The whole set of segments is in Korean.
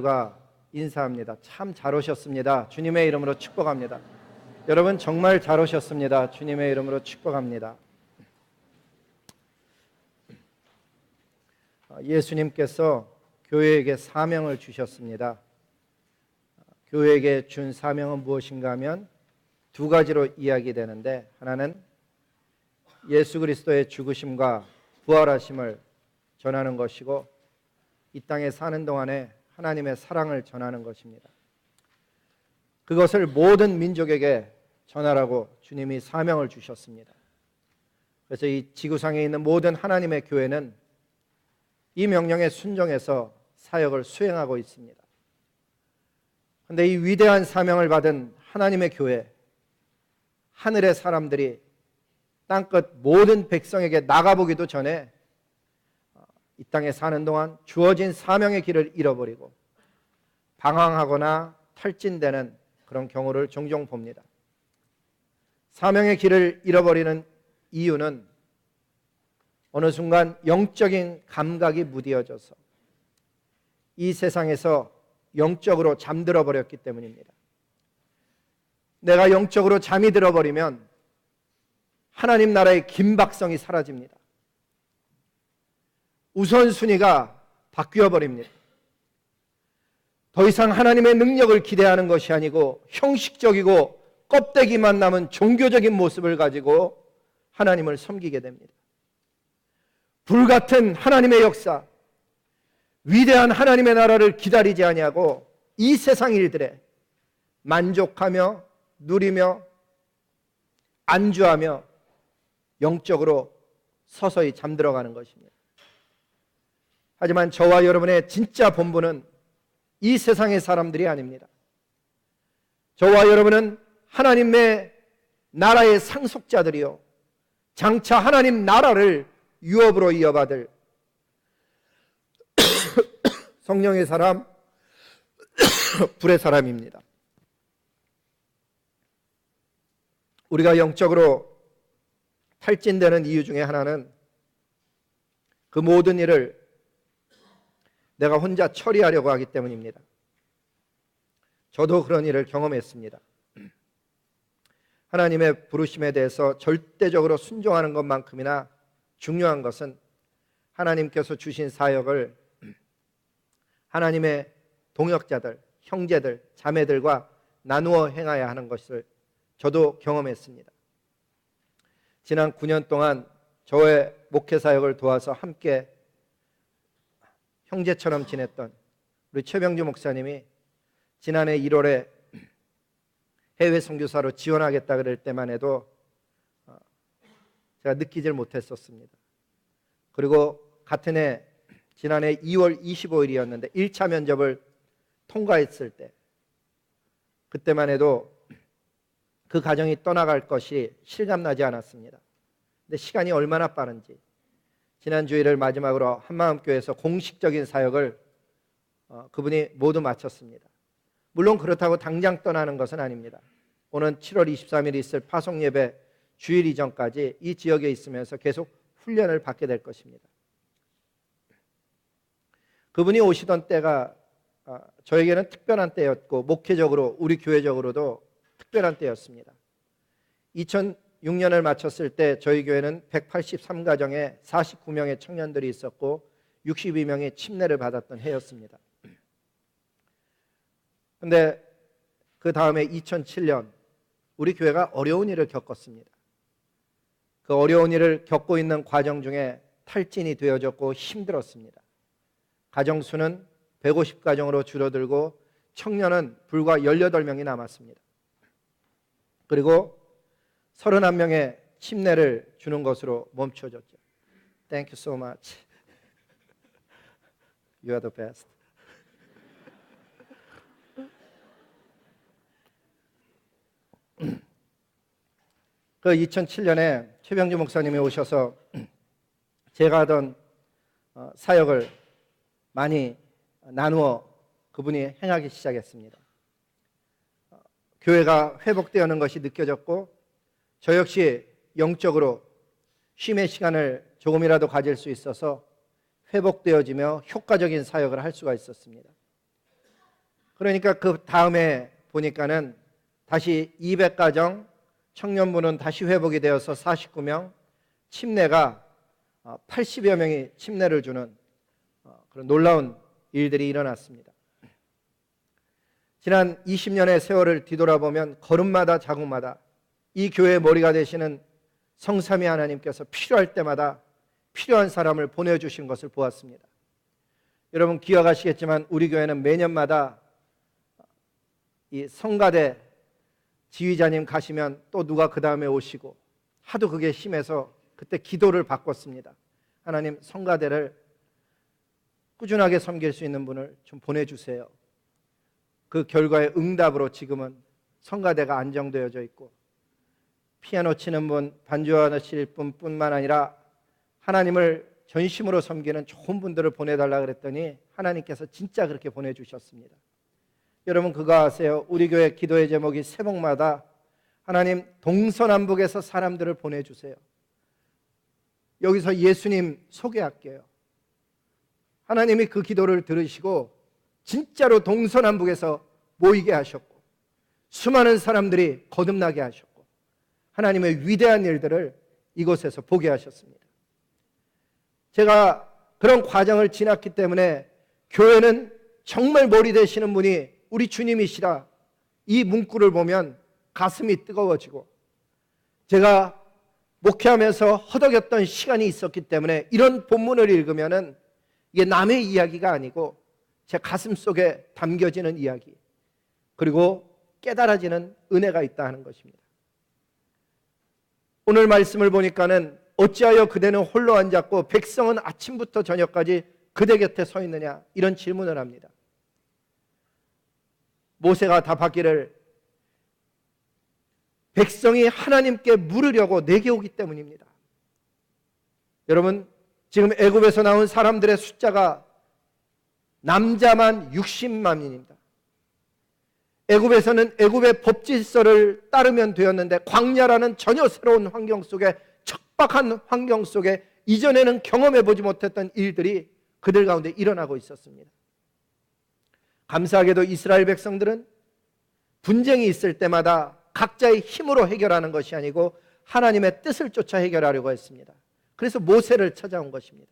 가 인사합니다. 참 잘 오셨습니다. 주님의 이름으로 축복합니다. 여러분 정말 잘 오셨습니다. 주님의 이름으로 축복합니다. 예수님께서 교회에게 사명을 주셨습니다. 교회에게 준 사명은 무엇인가 하면 두 가지로 이야기되는데, 하나는 예수 그리스도의 죽으심과 부활하심을 전하는 것이고, 이 땅에 사는 동안에 하나님의 사랑을 전하는 것입니다. 그것을 모든 민족에게 전하라고 주님이 사명을 주셨습니다. 그래서 이 지구상에 있는 모든 하나님의 교회는 이 명령에 순종해서 사역을 수행하고 있습니다. 그런데 이 위대한 사명을 받은 하나님의 교회, 하늘의 사람들이 땅끝 모든 백성에게 나가보기도 전에 이 땅에 사는 동안 주어진 사명의 길을 잃어버리고 방황하거나 탈진되는 그런 경우를 종종 봅니다. 사명의 길을 잃어버리는 이유는 어느 순간 영적인 감각이 무디어져서 이 세상에서 영적으로 잠들어 버렸기 때문입니다. 내가 영적으로 잠이 들어버리면 하나님 나라의 긴박성이 사라집니다. 우선순위가 바뀌어 버립니다. 더 이상 하나님의 능력을 기대하는 것이 아니고 형식적이고 껍데기만 남은 종교적인 모습을 가지고 하나님을 섬기게 됩니다. 불같은 하나님의 역사, 위대한 하나님의 나라를 기다리지 아니하고 이 세상 일들에 만족하며 누리며 안주하며 영적으로 서서히 잠들어가는 것입니다. 하지만 저와 여러분의 진짜 본분은 이 세상의 사람들이 아닙니다. 저와 여러분은 하나님의 나라의 상속자들이요, 장차 하나님 나라를 유업으로 이어받을 성령의 사람, 불의 사람입니다. 우리가 영적으로 탈진되는 이유 중에 하나는 그 모든 일을 내가 혼자 처리하려고 하기 때문입니다. 저도 그런 일을 경험했습니다. 하나님의 부르심에 대해서 절대적으로 순종하는 것만큼이나 중요한 것은 하나님께서 주신 사역을 하나님의 동역자들, 형제들, 자매들과 나누어 행하여야 하는 것을 저도 경험했습니다. 지난 9년 동안 저의 목회 사역을 도와서 함께 형제처럼 지냈던 우리 최병주 목사님이 지난해 1월에 해외 선교사로 지원하겠다 그럴 때만 해도 제가 느끼질 못했었습니다. 그리고 같은 해 지난해 2월 25일이었는데 1차 면접을 통과했을 때, 그때만 해도 그 가정이 떠나갈 것이 실감나지 않았습니다. 근데 시간이 얼마나 빠른지 지난 주일을 마지막으로 한마음교회에서 공식적인 사역을 그분이 모두 마쳤습니다. 물론 그렇다고 당장 떠나는 것은 아닙니다. 오는 7월 23일 있을 파송예배 주일 이전까지 이 지역에 있으면서 계속 훈련을 받게 될 것입니다. 그분이 오시던 때가 저에게는 특별한 때였고, 목회적으로 우리 교회적으로도 특별한 때였습니다. 2006년을 마쳤을 때 저희 교회는 183가정에 49명의 청년들이 있었고 62명의 침례를 받았던 해였습니다. 그런데 그 다음에 2007년 우리 교회가 어려운 일을 겪었습니다. 그 어려운 일을 겪고 있는 과정 중에 탈진이 되어졌고 힘들었습니다. 가정수는 150가정으로 줄어들고 청년은 불과 18명이 남았습니다. 그리고 31명의 침례를 주는 것으로 멈춰졌죠. Thank you so much. You are the best. 그 2007년에 최병주 목사님이 오셔서 제가 하던 사역을 많이 나누어 그분이 행하기 시작했습니다. 교회가 회복되어는 것이 느껴졌고, 저 역시 영적으로 쉼의 시간을 조금이라도 가질 수 있어서 회복되어지며 효과적인 사역을 할 수가 있었습니다. 그러니까 그 다음에 보니까는 다시 200가정 청년부는 다시 회복이 되어서 49명, 침례가 80여 명이 침례를 주는 그런 놀라운 일들이 일어났습니다. 지난 20년의 세월을 뒤돌아보면 걸음마다 자국마다 이 교회의 머리가 되시는 성삼위 하나님께서 필요할 때마다 필요한 사람을 보내주신 것을 보았습니다. 여러분 기억하시겠지만 우리 교회는 매년마다 이 성가대 지휘자님 가시면 또 누가 그 다음에 오시고 하도 그게 심해서 그때 기도를 바꿨습니다. 하나님 성가대를 꾸준하게 섬길 수 있는 분을 좀 보내주세요. 그 결과의 응답으로 지금은 성가대가 안정되어져 있고 피아노 치는 분, 반주하실 분뿐만 아니라 하나님을 전심으로 섬기는 좋은 분들을 보내달라 그랬더니 하나님께서 진짜 그렇게 보내주셨습니다. 여러분 그거 아세요? 우리 교회 기도의 제목이 새벽마다 하나님 동서남북에서 사람들을 보내주세요. 여기서 예수님 소개할게요. 하나님이 그 기도를 들으시고 진짜로 동서남북에서 모이게 하셨고 수많은 사람들이 거듭나게 하셨고 하나님의 위대한 일들을 이곳에서 보게 하셨습니다. 제가 그런 과정을 지났기 때문에 교회는 정말 머리 되시는 분이 우리 주님이시라 이 문구를 보면 가슴이 뜨거워지고 제가 목회하면서 허덕였던 시간이 있었기 때문에 이런 본문을 읽으면은 이게 남의 이야기가 아니고 제 가슴 속에 담겨지는 이야기 그리고 깨달아지는 은혜가 있다 하는 것입니다. 오늘 말씀을 보니까는 어찌하여 그대는 홀로 앉았고 백성은 아침부터 저녁까지 그대 곁에 서 있느냐 이런 질문을 합니다. 모세가 답하기를 백성이 하나님께 물으려고 내게 오기 때문입니다. 여러분 지금 애굽에서 나온 사람들의 숫자가 남자만 60만입니다. 애굽에서는 애굽의 법질서를 따르면 되었는데 광야라는 전혀 새로운 환경 속에 척박한 환경 속에 이전에는 경험해 보지 못했던 일들이 그들 가운데 일어나고 있었습니다. 감사하게도 이스라엘 백성들은 분쟁이 있을 때마다 각자의 힘으로 해결하는 것이 아니고 하나님의 뜻을 쫓아 해결하려고 했습니다. 그래서 모세를 찾아온 것입니다.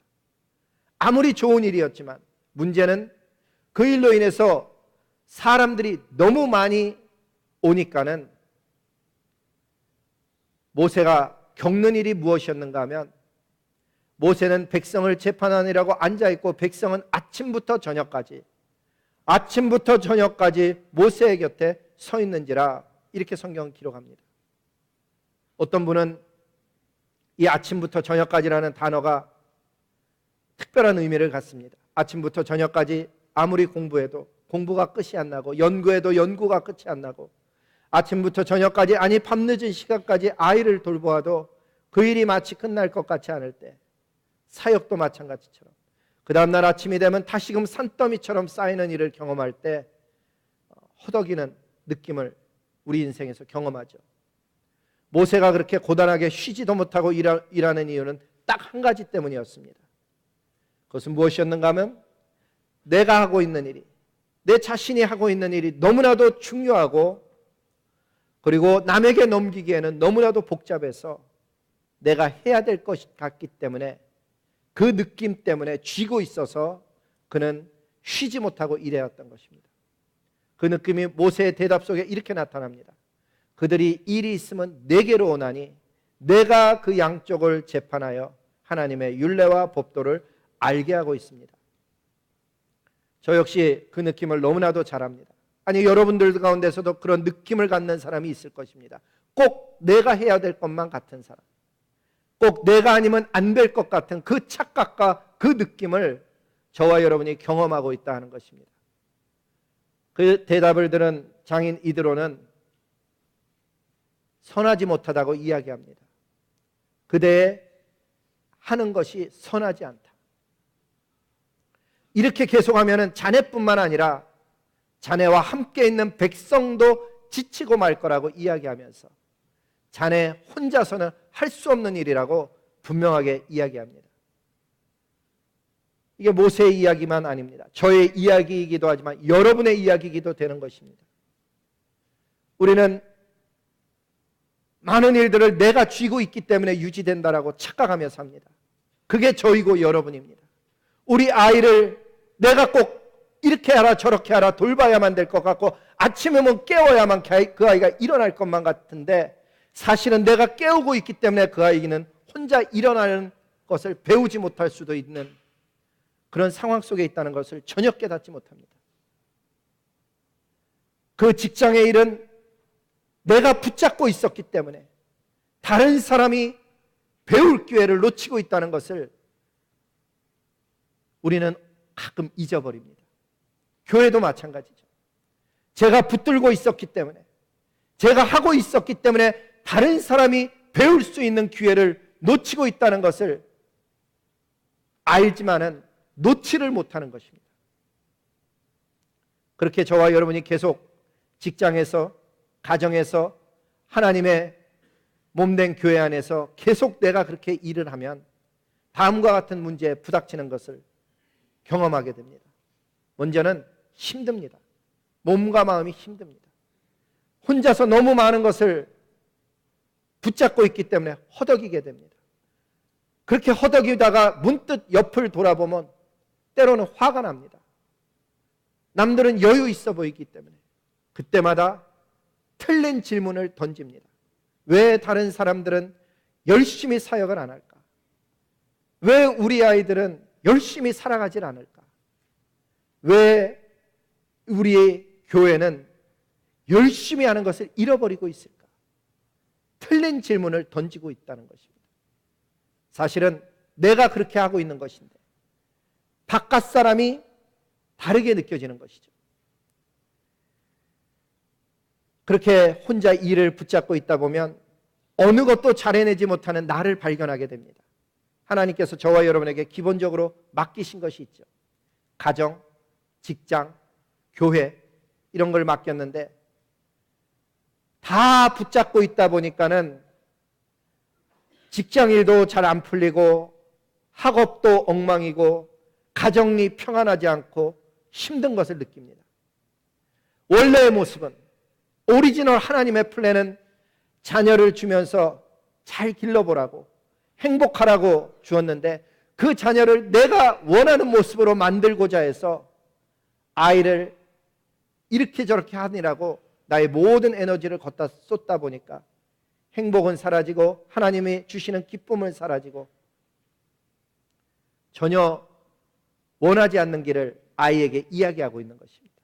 아무리 좋은 일이었지만 문제는 그 일로 인해서 사람들이 너무 많이 오니까는 모세가 겪는 일이 무엇이었는가 하면 모세는 백성을 재판하느라고 앉아있고 백성은 아침부터 저녁까지 모세의 곁에 서 있는지라 이렇게 성경은 기록합니다. 어떤 분은 이 아침부터 저녁까지라는 단어가 특별한 의미를 갖습니다. 아침부터 저녁까지 아무리 공부해도 공부가 끝이 안 나고 연구해도 연구가 끝이 안 나고 아침부터 저녁까지 아니 밤늦은 시간까지 아이를 돌보아도 그 일이 마치 끝날 것 같지 않을 때 사역도 마찬가지처럼 그 다음날 아침이 되면 다시금 산더미처럼 쌓이는 일을 경험할 때 허덕이는 느낌을 우리 인생에서 경험하죠. 모세가 그렇게 고단하게 쉬지도 못하고 일하는 이유는 딱 한 가지 때문이었습니다. 그것은 무엇이었는가 하면 내가 하고 있는 일이 내 자신이 하고 있는 일이 너무나도 중요하고 그리고 남에게 넘기기에는 너무나도 복잡해서 내가 해야 될 것 같기 때문에 그 느낌 때문에 쥐고 있어서 그는 쉬지 못하고 일해왔던 것입니다. 그 느낌이 모세의 대답 속에 이렇게 나타납니다. 그들이 일이 있으면 내게로 오나니 내가 그 양쪽을 재판하여 하나님의 율례와 법도를 알게 하고 있습니다. 저 역시 그 느낌을 너무나도 잘 압니다. 아니 여러분들 가운데서도 그런 느낌을 갖는 사람이 있을 것입니다. 꼭 내가 해야 될 것만 같은 사람, 꼭 내가 아니면 안 될 것 같은 그 착각과 그 느낌을 저와 여러분이 경험하고 있다 하는 것입니다. 그 대답을 들은 장인 이드로는 선하지 못하다고 이야기합니다. 그대의 하는 것이 선하지 않다. 이렇게 계속하면 자네뿐만 아니라 자네와 함께 있는 백성도 지치고 말 거라고 이야기하면서 자네 혼자서는 할 수 없는 일이라고 분명하게 이야기합니다. 이게 모세의 이야기만 아닙니다. 저의 이야기이기도 하지만 여러분의 이야기이기도 되는 것입니다. 우리는 많은 일들을 내가 쥐고 있기 때문에 유지된다라고 착각하며 삽니다. 그게 저이고 여러분입니다. 우리 아이를 내가 꼭 이렇게 하라 저렇게 하라 돌봐야만 될 것 같고 아침에 뭐 깨워야만 그 아이가 일어날 것만 같은데, 사실은 내가 깨우고 있기 때문에 그 아이는 혼자 일어나는 것을 배우지 못할 수도 있는 그런 상황 속에 있다는 것을 전혀 깨닫지 못합니다. 그 직장의 일은 내가 붙잡고 있었기 때문에 다른 사람이 배울 기회를 놓치고 있다는 것을 우리는 가끔 잊어버립니다. 교회도 마찬가지죠. 제가 붙들고 있었기 때문에, 제가 하고 있었기 때문에 다른 사람이 배울 수 있는 기회를 놓치고 있다는 것을 알지만은 놓지를 못하는 것입니다. 그렇게 저와 여러분이 계속 직장에서, 가정에서, 하나님의 몸된 교회 안에서 계속 내가 그렇게 일을 하면 다음과 같은 문제에 부닥치는 것을 경험하게 됩니다. 먼저는 힘듭니다. 몸과 마음이 힘듭니다. 혼자서 너무 많은 것을 붙잡고 있기 때문에 허덕이게 됩니다. 그렇게 허덕이다가 문득 옆을 돌아보면 때로는 화가 납니다. 남들은 여유 있어 보이기 때문에 그때마다 틀린 질문을 던집니다. 왜 다른 사람들은 열심히 사역을 안 할까? 왜 우리 아이들은 열심히 살아가질 않을까? 왜 우리의 교회는 열심히 하는 것을 잃어버리고 있을까? 틀린 질문을 던지고 있다는 것입니다. 사실은 내가 그렇게 하고 있는 것인데 바깥 사람이 다르게 느껴지는 것이죠. 그렇게 혼자 일을 붙잡고 있다 보면 어느 것도 잘해내지 못하는 나를 발견하게 됩니다. 하나님께서 저와 여러분에게 기본적으로 맡기신 것이 있죠. 가정, 직장, 교회 이런 걸 맡겼는데 다 붙잡고 있다 보니까는 직장일도 잘 안 풀리고 학업도 엉망이고 가정이 평안하지 않고 힘든 것을 느낍니다. 원래의 모습은, 오리지널 하나님의 플랜은 자녀를 주면서 잘 길러보라고, 행복하라고 주었는데 그 자녀를 내가 원하는 모습으로 만들고자 해서 아이를 이렇게 저렇게 하느라고 나의 모든 에너지를 걷다 쏟다 보니까 행복은 사라지고 하나님이 주시는 기쁨은 사라지고 전혀 원하지 않는 길을 아이에게 이야기하고 있는 것입니다.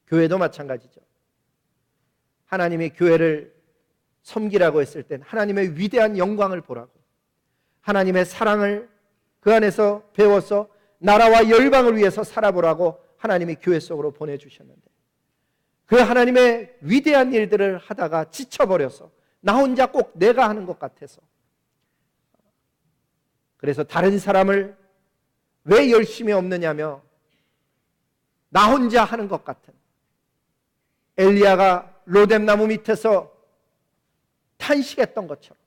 교회도 마찬가지죠. 하나님이 교회를 섬기라고 했을 땐 하나님의 위대한 영광을 보라고, 하나님의 사랑을 그 안에서 배워서 나라와 열방을 위해서 살아보라고 하나님이 교회 속으로 보내주셨는데 그 하나님의 위대한 일들을 하다가 지쳐버려서 나 혼자 꼭 내가 하는 것 같아서, 그래서 다른 사람을 왜 열심히 없느냐며 나 혼자 하는 것 같은, 엘리야가 로뎀나무 밑에서 탄식했던 것처럼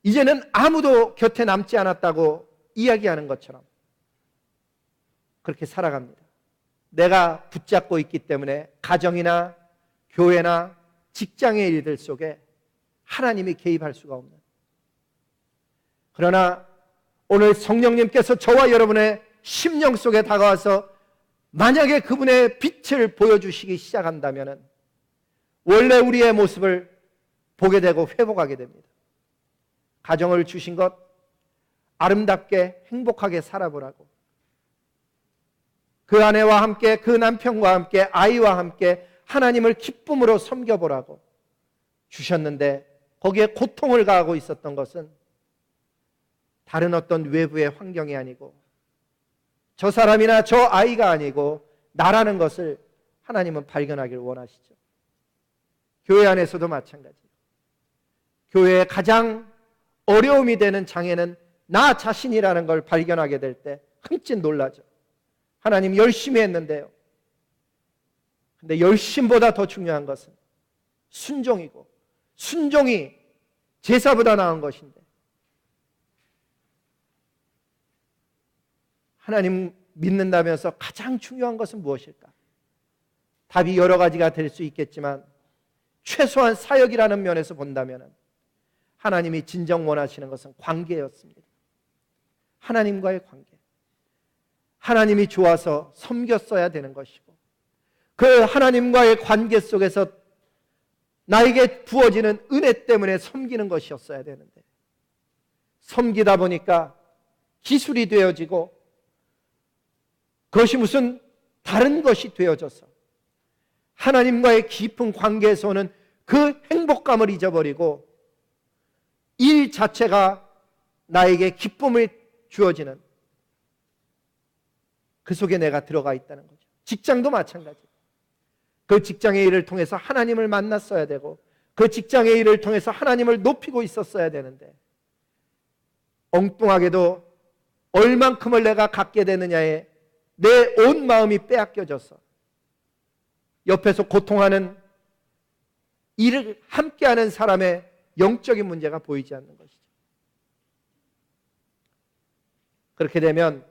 이제는 아무도 곁에 남지 않았다고 이야기하는 것처럼 그렇게 살아갑니다. 내가 붙잡고 있기 때문에 가정이나 교회나 직장의 일들 속에 하나님이 개입할 수가 없는, 그러나 오늘 성령님께서 저와 여러분의 심령 속에 다가와서 만약에 그분의 빛을 보여주시기 시작한다면 원래 우리의 모습을 보게 되고 회복하게 됩니다. 가정을 주신 것 아름답게 행복하게 살아보라고, 그 아내와 함께, 그 남편과 함께, 아이와 함께 하나님을 기쁨으로 섬겨보라고 주셨는데 거기에 고통을 가하고 있었던 것은 다른 어떤 외부의 환경이 아니고 저 사람이나 저 아이가 아니고 나라는 것을 하나님은 발견하기를 원하시죠. 교회 안에서도 마찬가지예요. 교회의 가장 어려움이 되는 장애는 나 자신이라는 걸 발견하게 될 때 흠칫 놀라죠. 하나님 열심히 했는데요. 근데 열심보다 더 중요한 것은 순종이고, 순종이 제사보다 나은 것인데 하나님 믿는다면서 가장 중요한 것은 무엇일까? 답이 여러 가지가 될 수 있겠지만 최소한 사역이라는 면에서 본다면 하나님이 진정 원하시는 것은 관계였습니다. 하나님과의 관계. 하나님이 좋아서 섬겼어야 되는 것이고, 그 하나님과의 관계 속에서 나에게 부어지는 은혜 때문에 섬기는 것이었어야 되는데, 섬기다 보니까 기술이 되어지고 그것이 무슨 다른 것이 되어져서 하나님과의 깊은 관계에서 오는 그 행복감을 잊어버리고 일 자체가 나에게 기쁨을 주어지는, 그 속에 내가 들어가 있다는 거죠. 직장도 마찬가지. 그 직장의 일을 통해서 하나님을 만났어야 되고, 그 직장의 일을 통해서 하나님을 높이고 있었어야 되는데, 엉뚱하게도 얼만큼을 내가 갖게 되느냐에 내 온 마음이 빼앗겨져서 옆에서 고통하는, 일을 함께하는 사람의 영적인 문제가 보이지 않는 것이죠. 그렇게 되면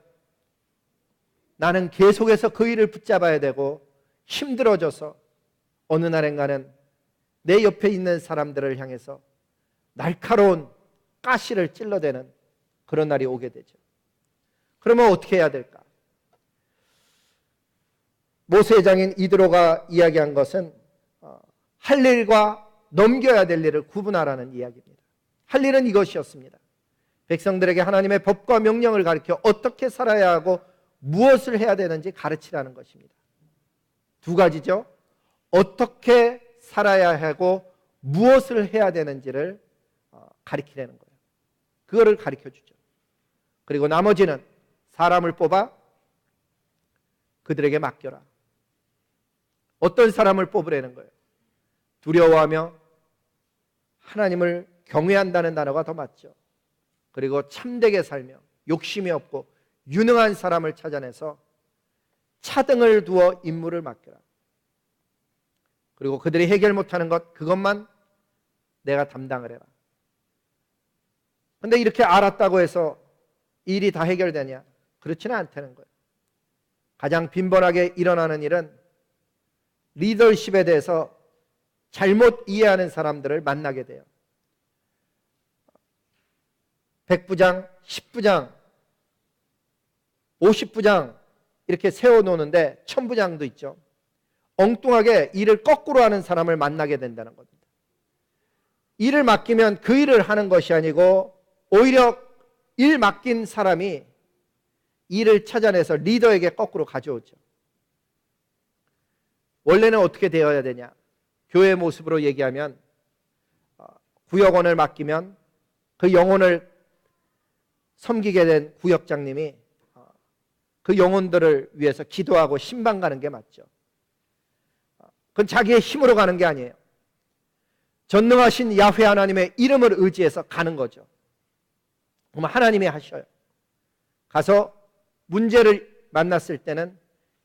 나는 계속해서 그 일을 붙잡아야 되고 힘들어져서 어느 날엔가는 내 옆에 있는 사람들을 향해서 날카로운 가시를 찔러대는 그런 날이 오게 되죠. 그러면 어떻게 해야 될까? 모세의 장인 이드로가 이야기한 것은 할 일과 넘겨야 될 일을 구분하라는 이야기입니다. 할 일은 이것이었습니다. 백성들에게 하나님의 법과 명령을 가르쳐 어떻게 살아야 하고 무엇을 해야 되는지 가르치라는 것입니다. 두 가지죠. 어떻게 살아야 하고 무엇을 해야 되는지를 가르치라는 거예요. 그거를 가르쳐주죠. 그리고 나머지는 사람을 뽑아 그들에게 맡겨라. 어떤 사람을 뽑으라는 거예요? 두려워하며 하나님을 경외한다는 단어가 더 맞죠. 그리고 참되게 살며 욕심이 없고 유능한 사람을 찾아내서 차등을 두어 임무를 맡겨라. 그리고 그들이 해결 못하는 것, 그것만 내가 담당을 해라. 그런데 이렇게 알았다고 해서 일이 다 해결되냐? 그렇지는 않다는 거예요. 가장 빈번하게 일어나는 일은 리더십에 대해서 잘못 이해하는 사람들을 만나게 돼요. 100부장, 10부장, 50부장 이렇게 세워놓는데 1000부장도 있죠. 엉뚱하게 일을 거꾸로 하는 사람을 만나게 된다는 겁니다. 일을 맡기면 그 일을 하는 것이 아니고 오히려 일 맡긴 사람이 일을 찾아내서 리더에게 거꾸로 가져오죠. 원래는 어떻게 되어야 되냐? 교회 모습으로 얘기하면 구역원을 맡기면 그 영혼을 섬기게 된 구역장님이 그 영혼들을 위해서 기도하고 신방 가는 게 맞죠. 그건 자기의 힘으로 가는 게 아니에요. 전능하신 야훼 하나님의 이름을 의지해서 가는 거죠. 그럼 하나님이 하셔요. 가서 문제를 만났을 때는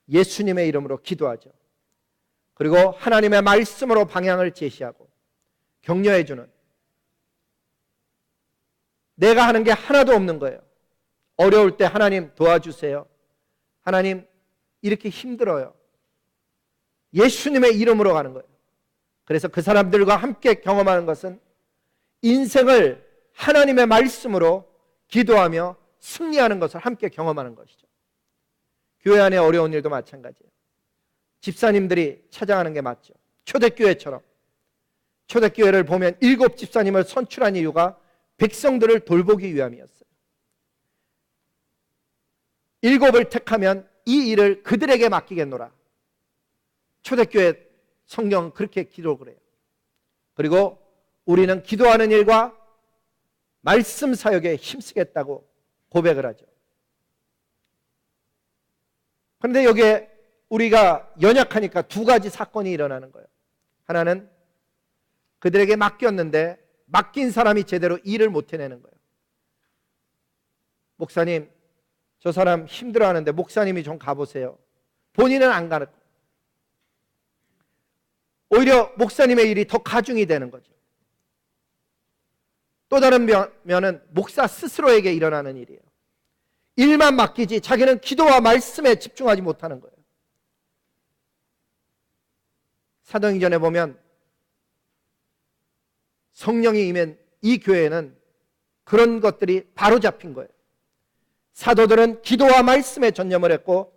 예수님의 이름으로 기도하죠. 그리고 하나님의 말씀으로 방향을 제시하고 격려해 주는, 내가 하는 게 하나도 없는 거예요. 어려울 때 하나님 도와주세요. 하나님 이렇게 힘들어요. 예수님의 이름으로 가는 거예요. 그래서 그 사람들과 함께 경험하는 것은 인생을 하나님의 말씀으로 기도하며 승리하는 것을 함께 경험하는 것이죠. 교회 안에 어려운 일도 마찬가지예요. 집사님들이 찾아가는 게 맞죠. 초대교회처럼. 초대교회를 보면 7 집사님을 선출한 이유가 백성들을 돌보기 위함이었어요. 7을 택하면 이 일을 그들에게 맡기겠노라. 초대교회 성경은 그렇게 기록을 해요. 그리고 우리는 기도하는 일과 말씀 사역에 힘쓰겠다고 고백을 하죠. 그런데 여기에 우리가 연약하니까 두 가지 사건이 일어나는 거예요. 하나는 그들에게 맡겼는데 맡긴 사람이 제대로 일을 못 해내는 거예요. 목사님, 저 사람 힘들어하는데 목사님이 좀 가보세요. 본인은 안 가는 거예요. 오히려 목사님의 일이 더 가중이 되는 거죠. 또 다른 면은 목사 스스로에게 일어나는 일이에요. 일만 맡기지 자기는 기도와 말씀에 집중하지 못하는 거예요. 사도행전에 보면 성령이 임한 이 교회는 그런 것들이 바로 잡힌 거예요. 사도들은 기도와 말씀에 전념을 했고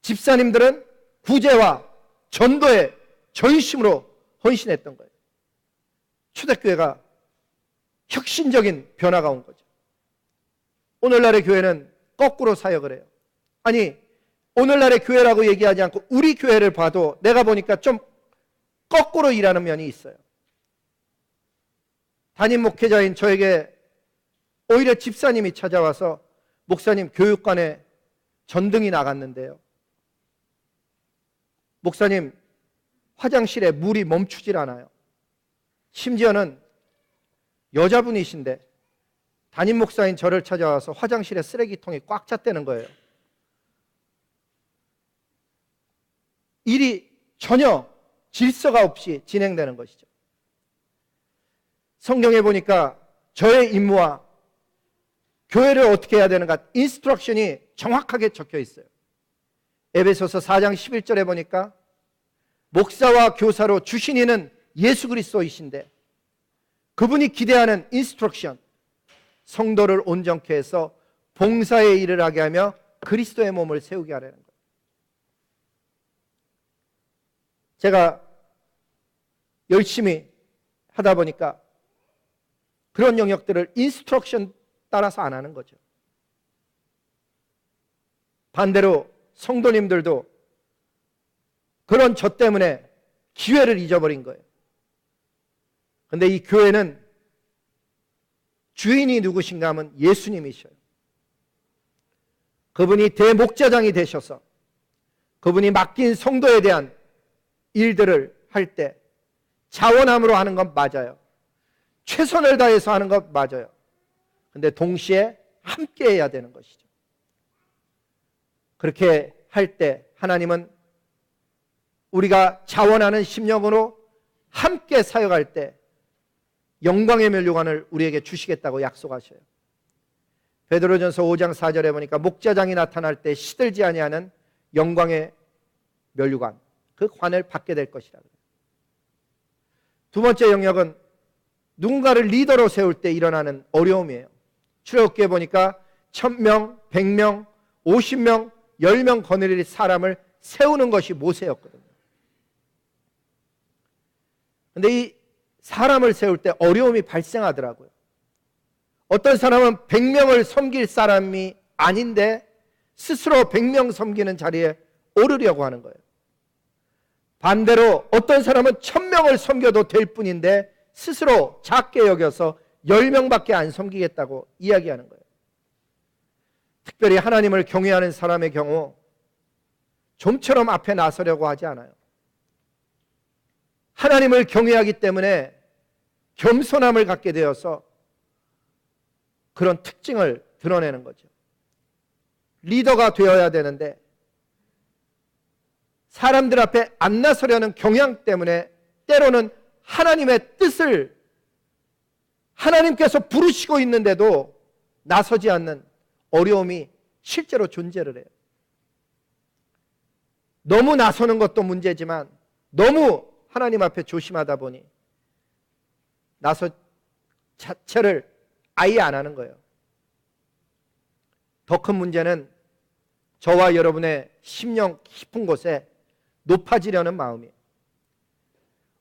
집사님들은 구제와 전도에 전심으로 헌신했던 거예요. 초대교회가 혁신적인 변화가 온 거죠. 오늘날의 교회는 거꾸로 사역을 해요. 아니, 오늘날의 교회라고 얘기하지 않고 우리 교회를 봐도 내가 보니까 좀 거꾸로 일하는 면이 있어요. 담임 목회자인 저에게 오히려 집사님이 찾아와서 목사님, 교육관에 전등이 나갔는데요, 목사님, 화장실에 물이 멈추질 않아요. 심지어는 여자분이신데 담임 목사인 저를 찾아와서 화장실에 쓰레기통이 꽉 찼다는 거예요. 일이 전혀 질서가 없이 진행되는 것이죠. 성경에 보니까 저의 임무와 교회를 어떻게 해야 되는가 인스트럭션이 정확하게 적혀 있어요. 에베소서 4장 11절에 보니까 목사와 교사로 주신 이는 예수 그리스도이신데 그분이 기대하는 인스트럭션, 성도를 온전케 해서 봉사의 일을 하게 하며 그리스도의 몸을 세우게 하라는 거예요. 제가 열심히 하다 보니까 그런 영역들을 인스트럭션 따라서 안 하는 거죠. 반대로 성도님들도 그런 저 때문에 기회를 잊어버린 거예요. 그런데 이 교회는 주인이 누구신가 하면 예수님이셔요. 그분이 대목자장이 되셔서 그분이 맡긴 성도에 대한 일들을 할 때 자원함으로 하는 건 맞아요. 최선을 다해서 하는 것 맞아요. 그런데 동시에 함께 해야 되는 것이죠. 그렇게 할 때 하나님은 우리가 자원하는 심령으로 함께 사역할 때 영광의 면류관을 우리에게 주시겠다고 약속하셔요. 베드로전서 5장 4절에 보니까 목자장이 나타날 때 시들지 아니하는 영광의 면류관, 그 관을 받게 될 것이라. 두 번째 영역은 누군가를 리더로 세울 때 일어나는 어려움이에요. 출애굽기에 보니까 1000명, 100명, 50명, 10명 거느릴 사람을 세우는 것이 모세였거든요. 그런데 이 사람을 세울 때 어려움이 발생하더라고요. 어떤 사람은 100명을 섬길 사람이 아닌데 스스로 100명 섬기는 자리에 오르려고 하는 거예요. 반대로 어떤 사람은 1000명을 섬겨도 될 뿐인데 스스로 작게 여겨서 10명밖에 안 섬기겠다고 이야기하는 거예요. 특별히 하나님을 경외하는 사람의 경우 좀처럼 앞에 나서려고 하지 않아요. 하나님을 경외하기 때문에 겸손함을 갖게 되어서 그런 특징을 드러내는 거죠. 리더가 되어야 되는데 사람들 앞에 안 나서려는 경향 때문에 때로는 하나님의 뜻을 하나님께서 부르시고 있는데도 나서지 않는 어려움이 실제로 존재를 해요. 너무 나서는 것도 문제지만 너무 하나님 앞에 조심하다 보니 나서 자체를 아예 안 하는 거예요. 더 큰 문제는 저와 여러분의 심령 깊은 곳에 높아지려는 마음이에요.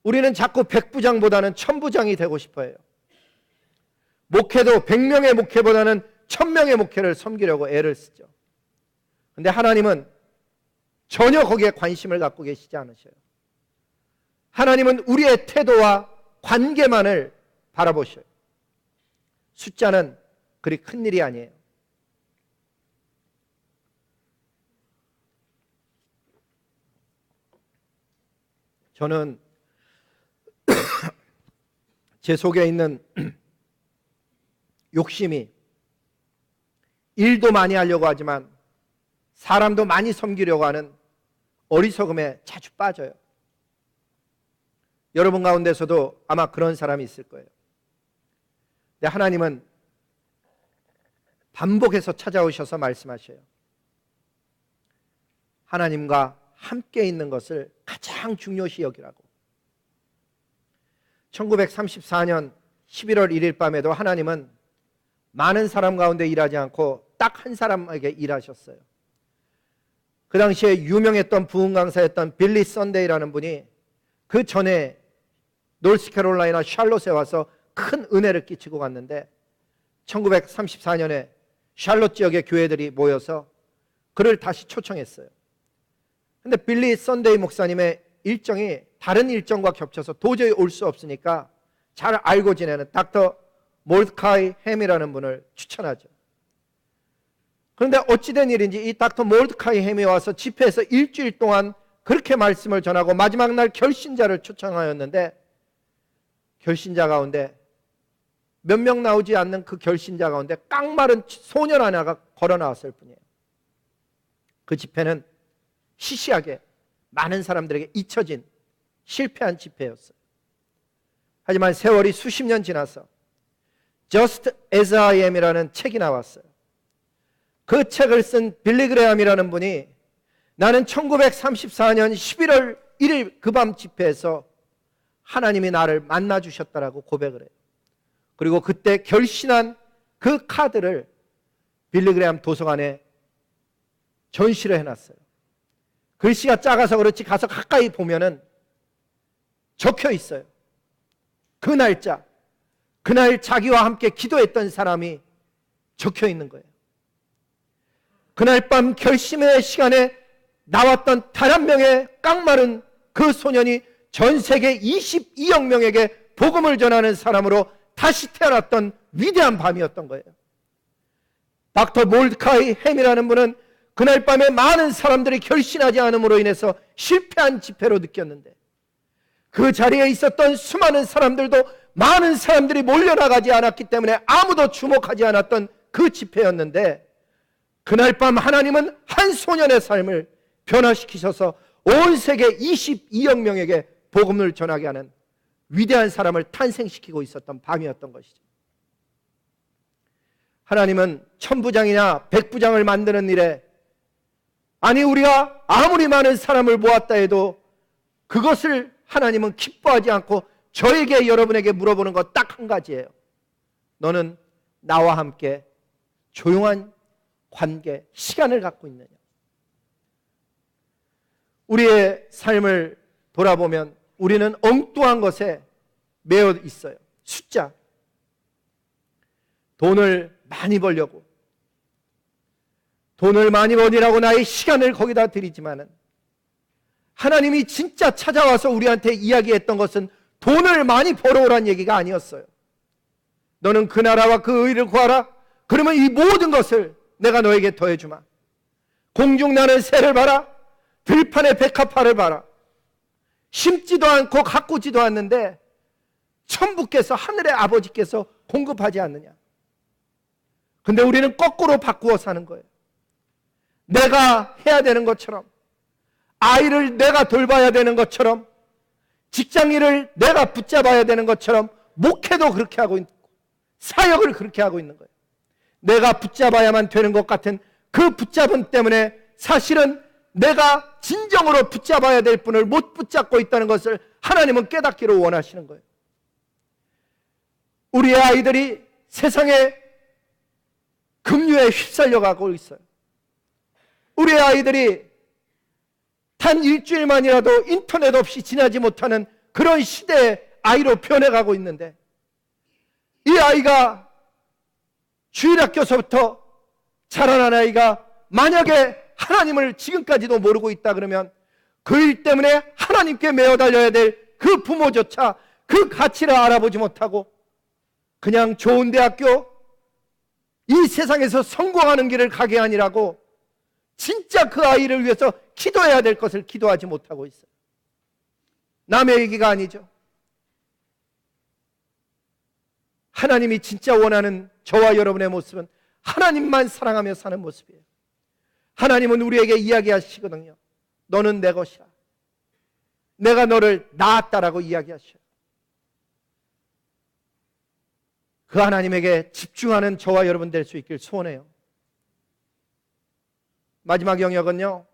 우리는 자꾸 100부장보다는 1000부장이 되고 싶어 해요. 목회도 100명의 목회보다는 1000명의 목회를 섬기려고 애를 쓰죠. 그런데 하나님은 전혀 거기에 관심을 갖고 계시지 않으셔요. 하나님은 우리의 태도와 관계만을 바라보셔요. 숫자는 그리 큰 일이 아니에요. 저는 제 속에 있는 욕심이 일도 많이 하려고 하지만 사람도 많이 섬기려고 하는 어리석음에 자주 빠져요. 여러분 가운데서도 아마 그런 사람이 있을 거예요. 근데 하나님은 반복해서 찾아오셔서 말씀하셔요. 하나님과 함께 있는 것을 가장 중요시 여기라고. 1934년 11월 1일 밤에도 하나님은 많은 사람 가운데 일하지 않고 딱 한 사람에게 일하셨어요. 그 당시에 유명했던 부흥 강사였던 빌리 선데이라는 분이 그 전에 노스캐롤라이나 샬롯에 와서 큰 은혜를 끼치고 갔는데 1934년에 샬롯 지역의 교회들이 모여서 그를 다시 초청했어요. 근데 빌리 선데이 목사님의 일정이 다른 일정과 겹쳐서 도저히 올 수 없으니까 잘 알고 지내는 닥터 몰드카이 햄이라는 분을 추천하죠. 그런데 어찌된 일인지 이 닥터 몰드카이 햄이 와서 집회에서 일주일 동안 그렇게 말씀을 전하고 마지막 날 결신자를 초청하였는데 결신자 가운데 몇 명 나오지 않는 그 결신자 가운데 깡마른 소년 하나가 걸어 나왔을 뿐이에요. 그 집회는 시시하게 많은 사람들에게 잊혀진 실패한 집회였어요. 하지만 세월이 수십 년 지나서 Just as I am이라는 책이 나왔어요. 그 책을 쓴 빌리 그레함이라는 분이 나는 1934년 11월 1일 그 밤 집회에서 하나님이 나를 만나 주셨다라고 고백을 해요. 그리고 그때 결신한 그 카드를 빌리 그레함 도서관에 전시를 해놨어요. 글씨가 작아서 그렇지 가서 가까이 보면은 적혀 있어요. 그 날짜, 그날 자기와 함께 기도했던 사람이 적혀 있는 거예요. 그날 밤 결심의 시간에 나왔던 단 한 명의 깡마른 그 소년이 전 세계 22억 명에게 복음을 전하는 사람으로 다시 태어났던 위대한 밤이었던 거예요. 닥터 몰드카이 햄이라는 분은 그날 밤에 많은 사람들이 결신하지 않음으로 인해서 실패한 집회로 느꼈는데 그 자리에 있었던 수많은 사람들도 많은 사람들이 몰려나가지 않았기 때문에 아무도 주목하지 않았던 그 집회였는데 그날 밤 하나님은 한 소년의 삶을 변화시키셔서 온 세계 22억 명에게 복음을 전하게 하는 위대한 사람을 탄생시키고 있었던 밤이었던 것이죠. 하나님은 천부장이나 백부장을 만드는 일에 아니 우리가 아무리 많은 사람을 모았다 해도 그것을 하나님은 기뻐하지 않고 저에게 여러분에게 물어보는 것 딱 한 가지예요. 너는 나와 함께 조용한 관계, 시간을 갖고 있느냐? 우리의 삶을 돌아보면 우리는 엉뚱한 것에 매여 있어요. 숫자. 돈을 많이 벌려고 돈을 많이 버리라고 나의 시간을 거기다 드리지만은 하나님이 진짜 찾아와서 우리한테 이야기했던 것은 돈을 많이 벌어오란 얘기가 아니었어요. 너는 그 나라와 그 의를 구하라. 그러면 이 모든 것을 내가 너에게 더해주마. 공중 나는 새를 봐라. 들판의 백합화를 봐라. 심지도 않고 가꾸지도 않는데 천부께서 하늘의 아버지께서 공급하지 않느냐. 근데 우리는 거꾸로 바꾸어 사는 거예요. 내가 해야 되는 것처럼, 아이를 내가 돌봐야 되는 것처럼, 직장일을 내가 붙잡아야 되는 것처럼 목회도 그렇게 하고 있고 사역을 그렇게 하고 있는 거예요. 내가 붙잡아야만 되는 것 같은 그 붙잡음 때문에 사실은 내가 진정으로 붙잡아야 될 분을 못 붙잡고 있다는 것을 하나님은 깨닫기를 원하시는 거예요. 우리의 아이들이 세상의 급류에 휩쓸려 가고 있어요. 우리의 아이들이 단 일주일만이라도 인터넷 없이 지나지 못하는 그런 시대의 아이로 변해가고 있는데 이 아이가 주일학교서부터 자라난 아이가 만약에 하나님을 지금까지도 모르고 있다 그러면 그 일 때문에 하나님께 매어 달려야 될 그 부모조차 그 가치를 알아보지 못하고 그냥 좋은 대학교, 이 세상에서 성공하는 길을 가게 아니라고 진짜 그 아이를 위해서 기도해야 될 것을 기도하지 못하고 있어요. 남의 얘기가 아니죠. 하나님이 진짜 원하는 저와 여러분의 모습은 하나님만 사랑하며 사는 모습이에요. 하나님은 우리에게 이야기하시거든요. 너는 내 것이야. 내가 너를 낳았다라고 이야기하셔요. 그 하나님에게 집중하는 저와 여러분 될 수 있길 소원해요. 마지막 영역은요,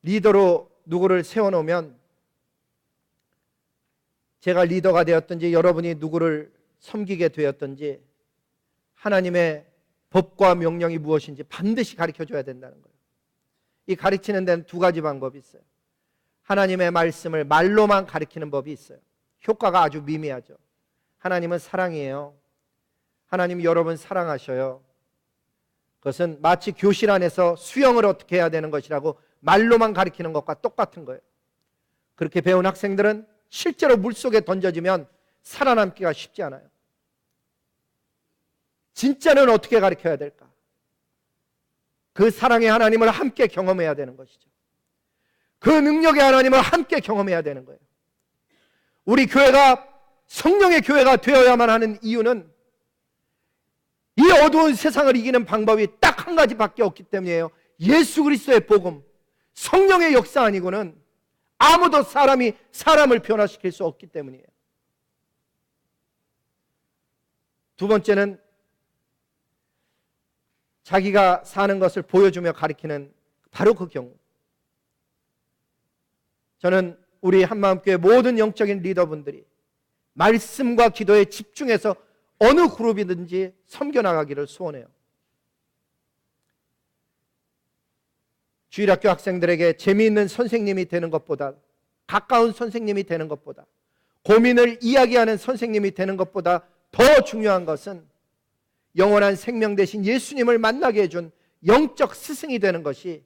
리더로 누구를 세워놓으면, 제가 리더가 되었든지 여러분이 누구를 섬기게 되었든지 하나님의 법과 명령이 무엇인지 반드시 가르쳐줘야 된다는 거예요. 이 가르치는 데는 두 가지 방법이 있어요. 하나님의 말씀을 말로만 가르치는 법이 있어요. 효과가 아주 미미하죠. 하나님은 사랑이에요. 하나님이 여러분 사랑하셔요. 그것은 마치 교실 안에서 수영을 어떻게 해야 되는 것이라고 말로만 가르치는 것과 똑같은 거예요. 그렇게 배운 학생들은 실제로 물속에 던져지면 살아남기가 쉽지 않아요. 진짜는 어떻게 가르쳐야 될까? 그 사랑의 하나님을 함께 경험해야 되는 것이죠. 그 능력의 하나님을 함께 경험해야 되는 거예요. 우리 교회가 성령의 교회가 되어야만 하는 이유는 이 어두운 세상을 이기는 방법이 딱 한 가지밖에 없기 때문이에요. 예수 그리스도의 복음, 성령의 역사 아니고는 아무도 사람을 변화시킬 수 없기 때문이에요. 두 번째는 자기가 사는 것을 보여주며 가리키는 바로 그 경우. 저는 우리 한마음교회 모든 영적인 리더분들이 말씀과 기도에 집중해서 어느 그룹이든지 섬겨나가기를 소원해요. 주일학교 학생들에게 재미있는 선생님이 되는 것보다, 가까운 선생님이 되는 것보다, 고민을 이야기하는 선생님이 되는 것보다 더 중요한 것은 영원한 생명 되신 예수님을 만나게 해준 영적 스승이 되는 것이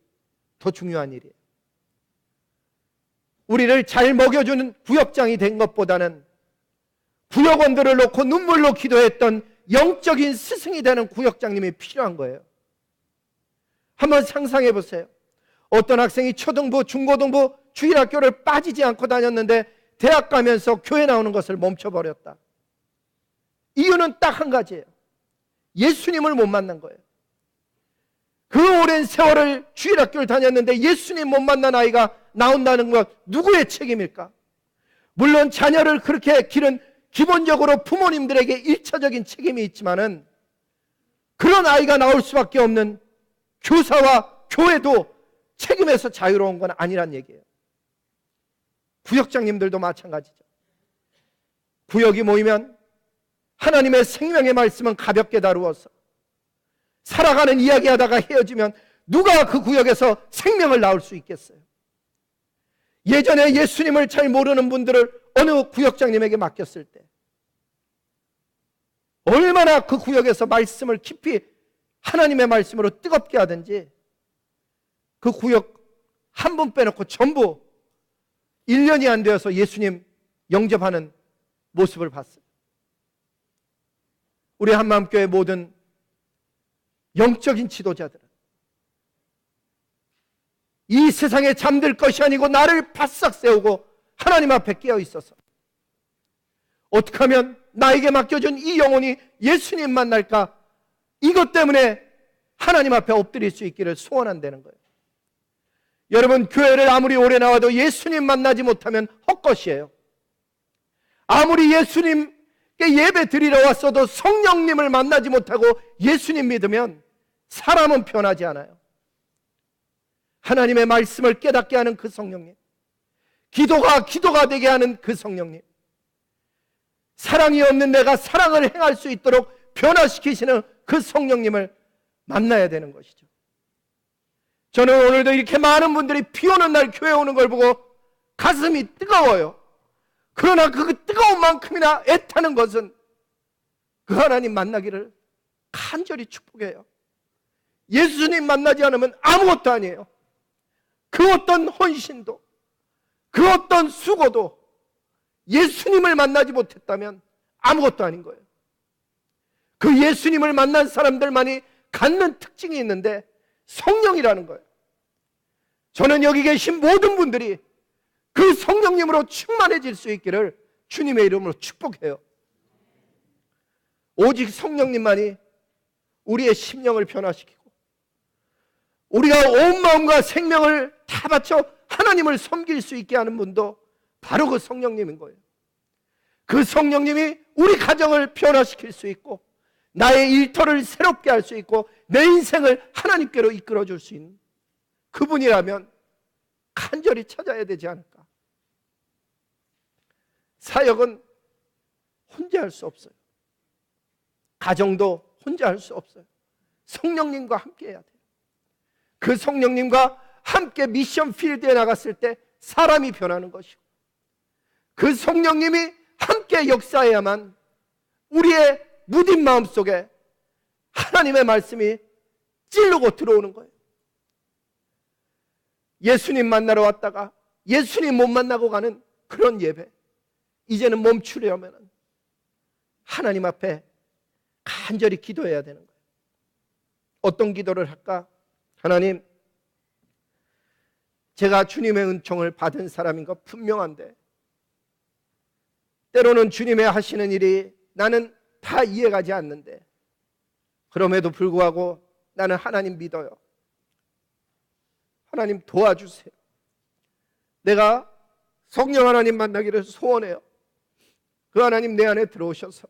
더 중요한 일이에요. 우리를 잘 먹여주는 구역장이 된 것보다는 구역원들을 놓고 눈물로 기도했던 영적인 스승이 되는 구역장님이 필요한 거예요. 한번 상상해 보세요. 어떤 학생이 초등부, 중고등부, 주일학교를 빠지지 않고 다녔는데 대학 가면서 교회 나오는 것을 멈춰버렸다. 이유는 딱 한 가지예요. 예수님을 못 만난 거예요. 그 오랜 세월을 주일학교를 다녔는데 예수님 못 만난 아이가 나온다는 것, 누구의 책임일까? 물론 자녀를 그렇게 기른 기본적으로 부모님들에게 1차적인 책임이 있지만은 그런 아이가 나올 수밖에 없는 교사와 교회도 책임에서 자유로운 건 아니란 얘기예요. 구역장님들도 마찬가지죠. 구역이 모이면 하나님의 생명의 말씀은 가볍게 다루어서 살아가는 이야기하다가 헤어지면 누가 그 구역에서 생명을 낳을 수 있겠어요? 예전에 예수님을 잘 모르는 분들을 어느 구역장님에게 맡겼을 때 얼마나 그 구역에서 말씀을 깊이 하나님의 말씀으로 뜨겁게 하든지 그 구역 한 분 빼놓고 전부 1년이 안 되어서 예수님 영접하는 모습을 봤어요. 우리 한마음교회 모든 영적인 지도자들은 이 세상에 잠들 것이 아니고 나를 바싹 세우고 하나님 앞에 깨어 있어서 어떻게 하면 나에게 맡겨준 이 영혼이 예수님 만날까? 이것 때문에 하나님 앞에 엎드릴 수 있기를 소원한다는 거예요. 여러분, 교회를 아무리 오래 나와도 예수님 만나지 못하면 헛것이에요. 아무리 예수님께 예배 드리러 왔어도 성령님을 만나지 못하고 예수님 믿으면 사람은 변하지 않아요. 하나님의 말씀을 깨닫게 하는 그 성령님, 기도가 되게 하는 그 성령님, 사랑이 없는 내가 사랑을 행할 수 있도록 변화시키시는 그 성령님을 만나야 되는 것이죠. 저는 오늘도 이렇게 많은 분들이 비 오는 날 교회 오는 걸 보고 가슴이 뜨거워요. 그러나 그 뜨거운 만큼이나 애타는 것은 그 하나님 만나기를 간절히 축복해요. 예수님 만나지 않으면 아무것도 아니에요. 그 어떤 헌신도, 그 어떤 수고도 예수님을 만나지 못했다면 아무것도 아닌 거예요. 그 예수님을 만난 사람들만이 갖는 특징이 있는데 성령이라는 거예요. 저는 여기 계신 모든 분들이 그 성령님으로 충만해질 수 있기를 주님의 이름으로 축복해요. 오직 성령님만이 우리의 심령을 변화시키고 우리가 온 마음과 생명을 다 바쳐 하나님을 섬길 수 있게 하는 분도 바로 그 성령님인 거예요. 그 성령님이 우리 가정을 변화시킬 수 있고 나의 일터를 새롭게 할 수 있고 내 인생을 하나님께로 이끌어 줄 수 있는 그분이라면 간절히 찾아야 되지 않을까. 사역은 혼자 할 수 없어요. 가정도 혼자 할 수 없어요. 성령님과 함께 해야 돼요. 그 성령님과 함께 미션 필드에 나갔을 때 사람이 변하는 것이고 그 성령님이 함께 역사해야만 우리의 무딘 마음 속에 하나님의 말씀이 찌르고 들어오는 거예요. 예수님 만나러 왔다가 예수님 못 만나고 가는 그런 예배, 이제는 멈추려면 하나님 앞에 간절히 기도해야 되는 거예요. 어떤 기도를 할까? 하나님, 제가 주님의 은총을 받은 사람인 것 분명한데 때로는 주님의 하시는 일이 나는 다 이해가지 않는데 그럼에도 불구하고 나는 하나님 믿어요. 하나님 도와주세요. 내가 성령 하나님 만나기를 소원해요. 그 하나님 내 안에 들어오셔서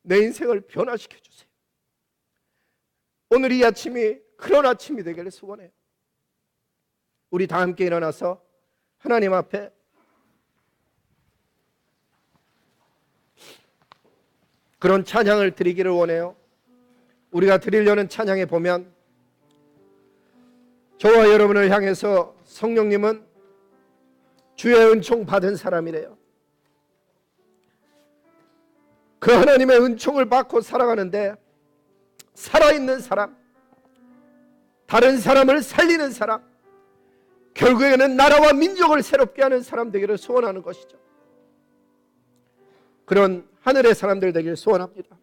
내 인생을 변화시켜 주세요. 오늘 이 아침이 그런 아침이 되기를 소원해요. 우리 다 함께 일어나서 하나님 앞에 그런 찬양을 드리기를 원해요. 우리가 드리려는 찬양에 보면 저와 여러분을 향해서 성령님은 주의 은총 받은 사람이래요. 그 하나님의 은총을 받고 살아가는데 살아있는 사람, 다른 사람을 살리는 사람, 결국에는 나라와 민족을 새롭게 하는 사람 되기를 소원하는 것이죠. 그런 하늘의 사람들 되기를 소원합니다.